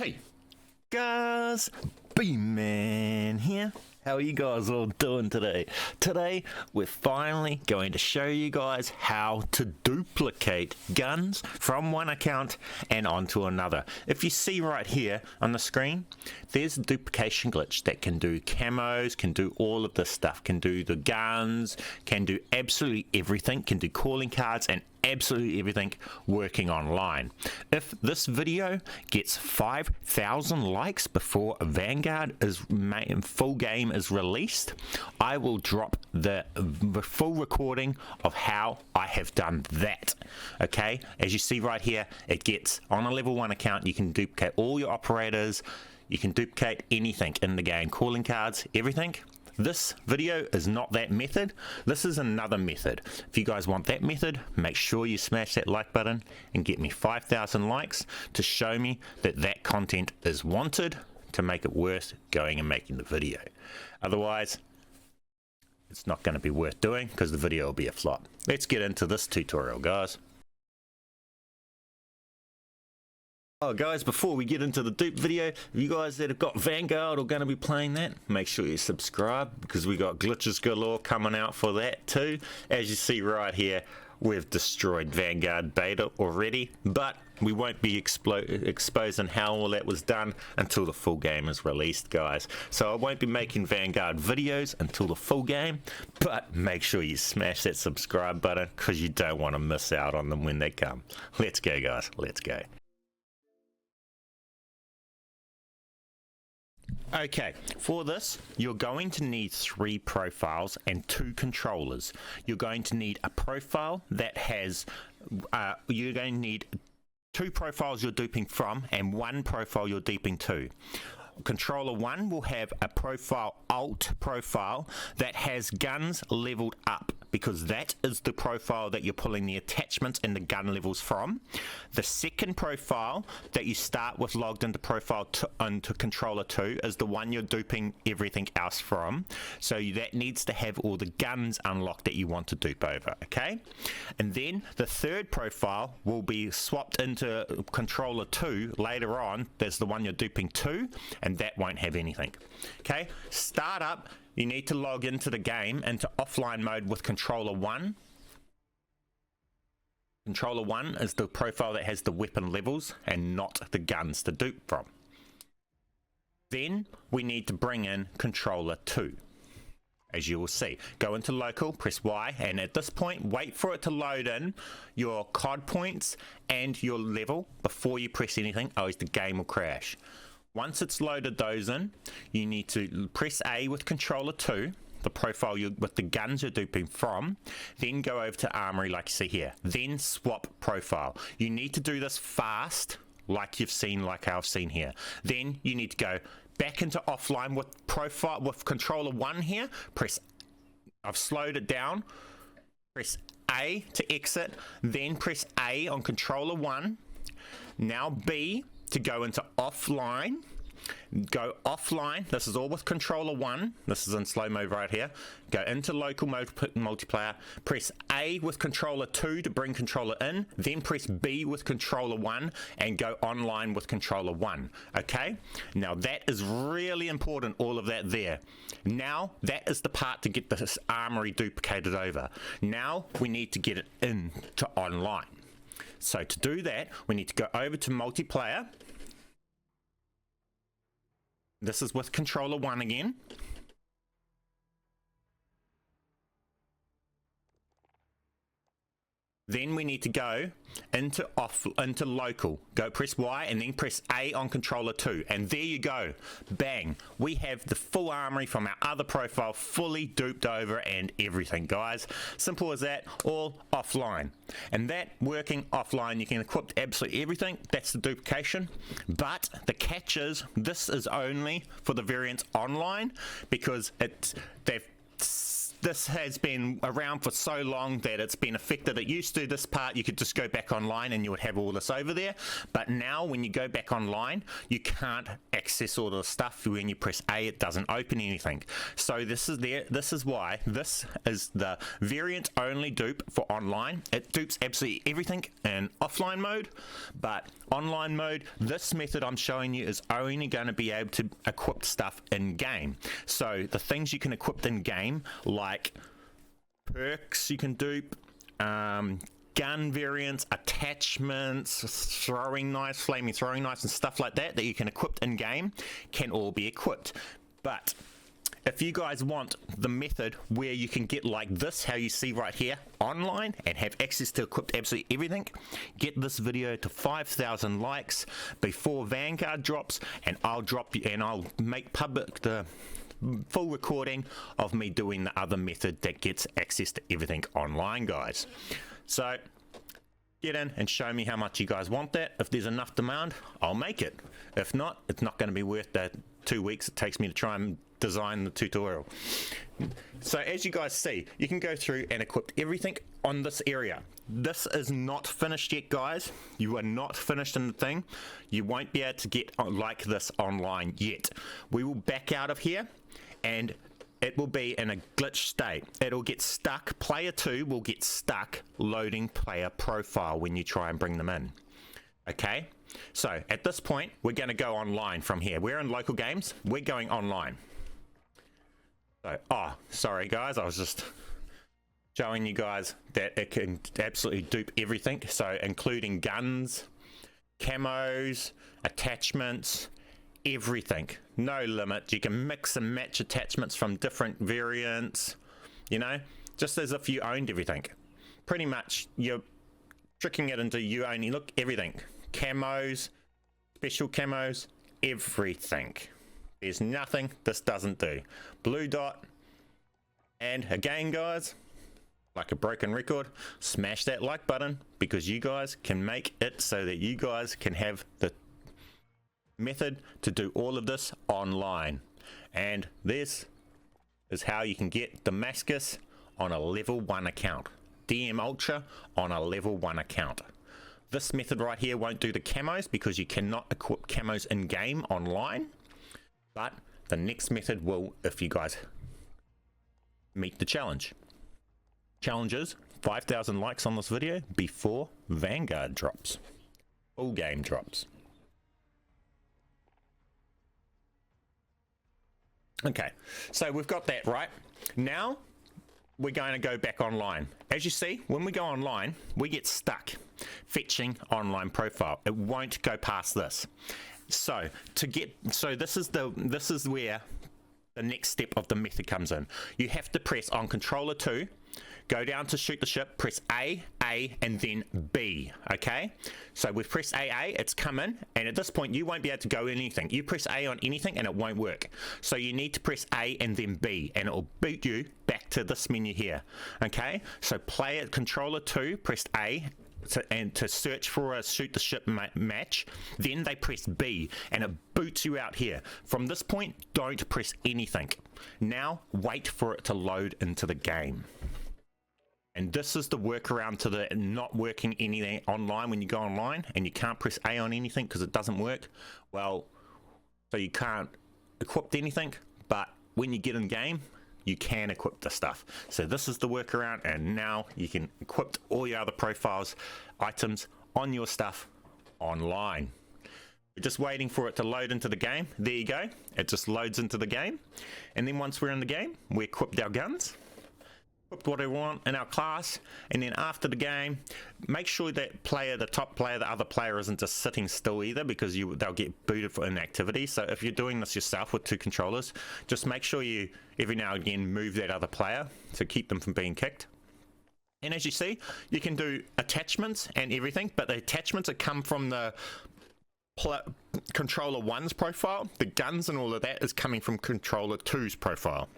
Hey guys, bman here. How are you guys all doing today? Today we're finally going to show you guys how to duplicate guns from one account and onto another. If you see right here on the screen, there's a duplication glitch that can do camos, can do all of this stuff, can do the guns, can do absolutely everything, can do calling cards and absolutely everything working online. If this video gets 5,000 likes before Vanguard is full game is released, I will drop the full recording of how I have done that. Okay, as you see right here, it gets on a level 1 account, you can duplicate all your operators, you can duplicate anything in the game, calling cards, everything. This video is not that method. This is another method. If you guys want that method, make sure you smash that like button and get me 5,000 likes to show me that that content is wanted to make it worth going and making the video. Otherwise, it's not going to be worth doing because the video will be a flop. Let's get into this tutorial, guys. Oh guys, before we get into the dupe video, you guys that have got Vanguard or going to be playing that, make sure you subscribe because we got glitches galore coming out for that too. As you see right here, we've destroyed Vanguard beta already, but we won't be exposing how all that was done until the full game is released, guys. So I won't be making Vanguard videos until the full game, but make sure you smash that subscribe button because you don't want to miss out on them when they come. Let's go, guys. Let's go. Okay, for this, you're going to need 3 profiles and 2 controllers. You're going to need a profile that has, you're going to need 2 profiles you're duping from and 1 profile you're duping to. Controller 1 will have a profile, alt profile, that has guns leveled up because that is the profile that you're pulling the attachments and the gun levels from. The second profile that you start with logged into profile into controller 2 is the one you're duping everything else from. So that needs to have all the guns unlocked that you want to dupe over, okay? And then the third profile will be swapped into controller 2 later on. There's the one you're duping to, and that won't have anything. Okay, start up, you need to log into the game into offline mode with controller 1. Controller 1 is the profile that has the weapon levels and not the guns to dupe from. Then we need to bring in controller 2. As you will see, go into local, press Y, and at this point wait for it to load in your COD points and your level before you press anything, else the game will crash. Once it's loaded those in, you need to press A with controller 2, the profile with the guns you're duping from, then go over to armory like you see here, then swap profile. You need to do this fast like you've seen, like I've seen here. Then you need to go back into offline with profile with controller 1 here, press, I've slowed it down, press A to exit, then press A on controller 1, now B to go into offline, go offline, this is all with controller 1, this is in slow mode right here, go into local multiplayer, press A with controller 2 to bring controller in, then press B with controller 1 and go online with controller 1, okay? Now that is really important, all of that there. Now that is the part to get this armory duplicated over. Now we need to get it into online. So to do that, we need to go over to multiplayer. This is with controller 1 again. Then we need to go into local. Go press Y and then press A on controller 2. And there you go. Bang. We have the full armory from our other profile fully duped over and everything, guys. Simple as that, all offline. And that working offline, you can equip absolutely everything. That's the duplication. But the catch is, this is only for the variants online because they've this has been around for so long that it's been affected. It used to, this part, you could just go back online and you would have all this over there. But now when you go back online, you can't access all the stuff. When you press A, it doesn't open anything. So this is why this is the variant only dupe for online. It dupes absolutely everything in offline mode, but online mode, this method I'm showing you is only going to be able to equip stuff in game. So the things you can equip in game, like perks you can dupe, gun variants, attachments, throwing knives, flaming throwing knives and stuff like that you can equip in game, can all be equipped. But if you guys want the method where you can get like this, how you see right here, online, and have access to equip absolutely everything, get this video to 5,000 likes before Vanguard drops, and I'll make public the full recording of me doing the other method that gets access to everything online, guys. So get in and show me how much you guys want that. If there's enough demand, I'll make it. If not, it's not going to be worth the 2 weeks it takes me to try and design the tutorial. So as you guys see, you can go through and equip everything on this area. This is not finished yet, guys. You are not finished in the thing. You won't be able to get like this online yet. We will back out of here and it will be in a glitch state. It'll get stuck. Player 2 will get stuck loading player profile when you try and bring them in. Okay, so at this point we're going to go online from here. We're in local games, we're going online. So, sorry guys, I was just showing you guys that it can absolutely dupe everything. So including guns, camos, attachments, everything, no limit. You can mix and match attachments from different variants, you know, just as if you owned everything. Pretty much you're tricking it into you only look everything. Camos, special camos, everything. There's nothing this doesn't do. Blue dot. And again, guys, like a broken record, smash that like button, because you guys can make it so that you guys can have the method to do all of this online. And this is how you can get Damascus on a level 1 account. DM Ultra on a level 1 account. This method right here won't do the camos because you cannot equip camos in game online, but the next method will if you guys meet the challenge. Challenge is 5,000 likes on this video before Vanguard drops. Full game drops. Okay, so we've got that right. Now we're going to go back online. As you see, when we go online, we get stuck fetching online profile. It won't go past this. So this is where the next step of the method comes in. You have to press on controller 2, go down to shoot the ship, press A, and then B, okay? So we've pressed AA, it's come in, and at this point you won't be able to go anything. You press A on anything and it won't work. So you need to press A and then B, and it will boot you back to this menu here, okay? So player controller 2, press A, to search for a shoot the ship match, then they press B and it boots you out here. From this point, don't press anything. Now wait for it to load into the game. And this is the workaround to the not working anything online. When you go online and you can't press A on anything because it doesn't work, well, so you can't equip anything, but when you get in game, you can equip the stuff. So this is the workaround, and now you can equip all your other profiles, items on your stuff online. We're just waiting for it to load into the game. There you go. It just loads into the game. And then once we're in the game, we equipped our guns, equipped what we want in our class, and then after the game, make sure that player, the top player, the other player isn't just sitting still either, because they'll get booted for inactivity. So if you're doing this yourself with 2 controllers, just make sure you every now and again move that other player to keep them from being kicked. And as you see, you can do attachments and everything, but the attachments that come from the controller 1's profile. The guns and all of that is coming from controller 2's profile.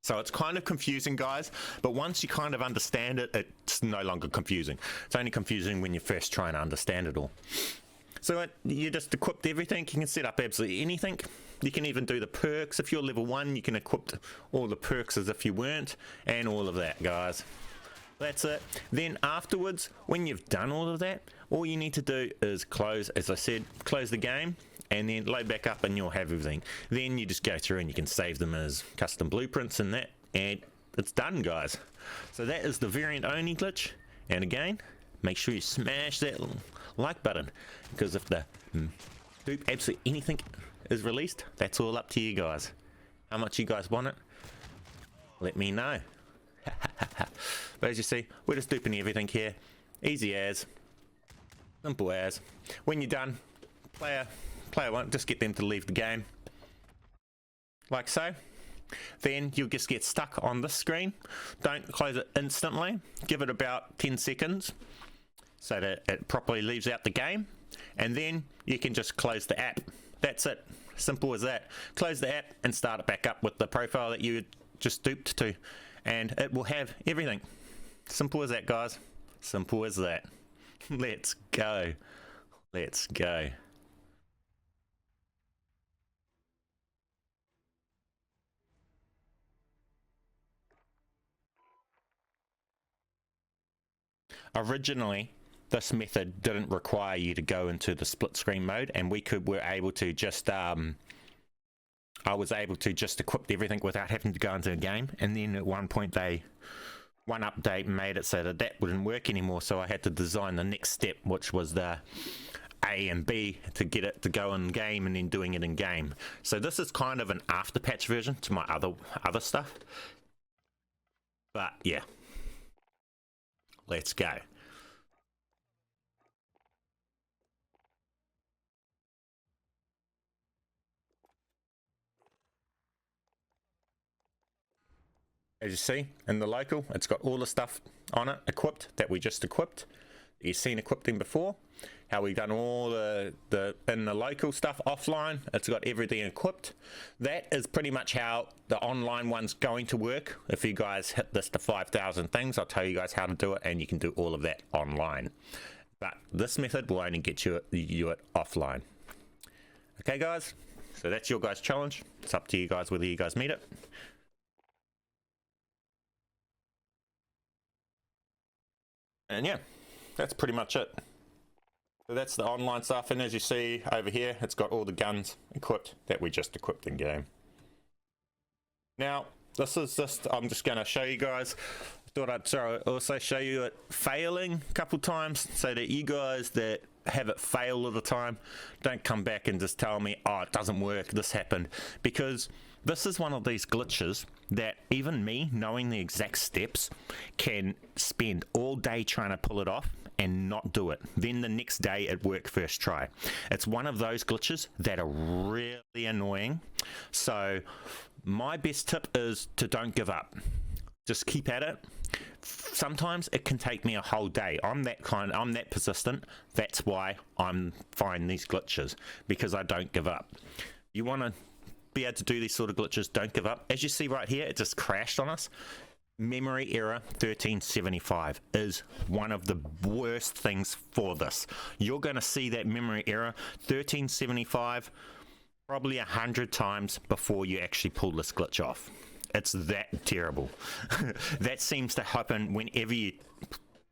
So it's kind of confusing, guys, but once you kind of understand it, it's no longer confusing. It's only confusing when you're first trying to understand it all. So you just equipped everything. You can set up absolutely anything. You can even do the perks. If you're level 1, you can equip all the perks as if you weren't, and all of that, guys. That's it. Then afterwards, when you've done all of that, all you need to do is close, as I said, close the game, and then load back up and you'll have everything. Then you just go through and you can save them as custom blueprints and that, and it's done, guys. So that is the variant only glitch. And again, make sure you smash that like button, because if the dupe absolutely anything is released, that's all up to you guys. How much you guys want it, let me know. But as you see, we're just duping everything here. Easy as, simple as. When you're done, player one, just get them to leave the game, like so. Then you'll just get stuck on this screen. Don't close it instantly. Give it about 10 seconds so that it properly leaves out the game, and then you can just close the app. That's it. Simple as that. Close the app and start it back up with the profile that you just duped to, and it will have everything. Simple as that, guys. Simple as that. Let's go. Let's go. Originally, this method didn't require you to go into the split screen mode, and we're able to just I was able to just equip everything without having to go into a game. And then at one point one update made it so that wouldn't work anymore, so I had to design the next step, which was the A and B, to get it to go in game and then doing it in game. So this is kind of an after patch version to my other stuff. But yeah, let's go. As you see in the local, it's got all the stuff on it equipped that we just equipped. You've seen equipping before, how we've done all in the local stuff offline. It's got everything equipped. That is pretty much how the online one's going to work. If you guys hit this to 5,000 things, I'll tell you guys how to do it, and you can do all of that online. But this method will only get you it offline. Okay, guys, so that's your guys' challenge. It's up to you guys whether you guys meet it. And yeah, that's pretty much it. So that's the online stuff, and as you see over here, it's got all the guns equipped that we just equipped in game. Now, this is just, I'm just going to show you guys. I thought I'd also show you it failing a couple times, so that you guys that have it fail all the time don't come back and just tell me, oh, it doesn't work, this happened. Because this is one of these glitches that even me, knowing the exact steps, can spend all day trying to pull it off and not do it. Then the next day it worked first try. It's one of those glitches that are really annoying. So my best tip is to don't give up. Just keep at it. Sometimes it can take me a whole day. I'm that persistent. That's why I'm finding these glitches, because I don't give up. You want to be able to do these sort of glitches, don't give up. As you see right here, it just crashed on us. Memory error 1375 is one of the worst things for this. You're going to see that memory error 1375 probably 100 times before you actually pull this glitch off. It's that terrible. That seems to happen whenever you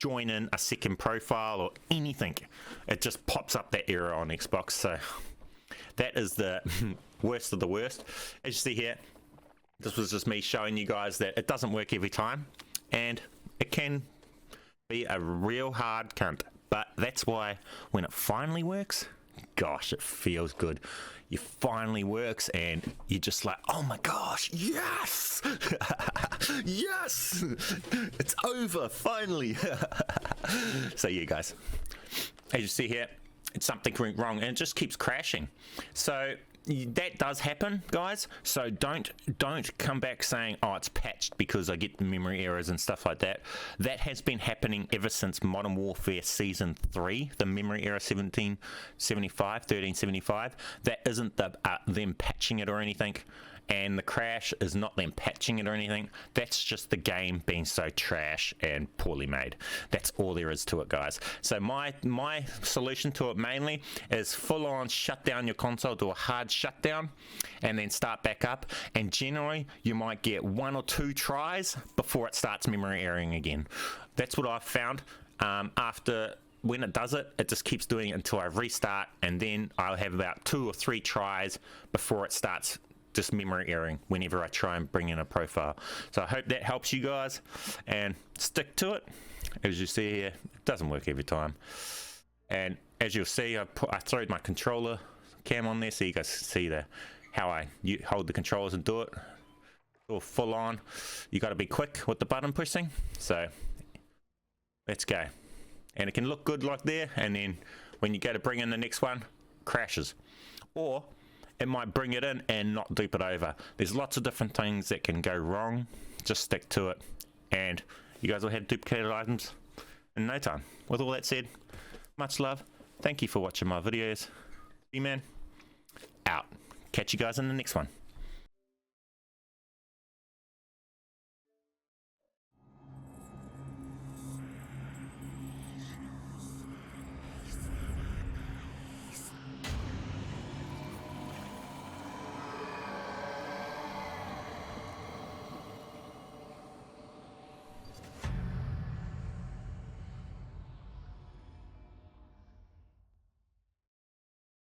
join in a second profile or anything. It just pops up that error on Xbox. So that is the worst of the worst. As you see here, this was just me showing you guys that it doesn't work every time, and it can be a real hard cunt. But that's why when it finally works, gosh, it feels good. It finally works, and you're just like, oh my gosh, yes! Yes! It's over, finally! So yeah, guys, as you see here, it's something went wrong, and it just keeps crashing. So that does happen, guys. So don't come back saying, oh, it's patched because I get the memory errors and stuff like that. That has been happening ever since Modern Warfare Season 3, the memory error 1375. That isn't them patching it or anything. and the crash is not them patching it or anything. That's just the game being so trash and poorly made. That's all there is to it, guys. So my solution to it mainly is full on shut down your console, do a hard shutdown, and then start back up. And generally you might get 1 or 2 tries before it starts memory erroring again. That's what I've found. After when it does it, it just keeps doing it until I restart, and then I'll have about 2 or 3 tries before it starts just memory erroring whenever I try and bring in a profile. So I hope that helps you guys, and stick to it. As you see here, it doesn't work every time, and as you'll see, I throw my controller cam on there so you guys see how you hold the controllers and do it. All full on. You got to be quick with the button pushing. So let's go. And it can look good like there, and then when you go to bring in the next one, crashes, or it might bring it in and not dupe it over. There's lots of different things that can go wrong. Just stick to it, and you guys will have duplicated items in no time. With all that said, much love. Thank you for watching my videos. bman out. Catch you guys in the next one.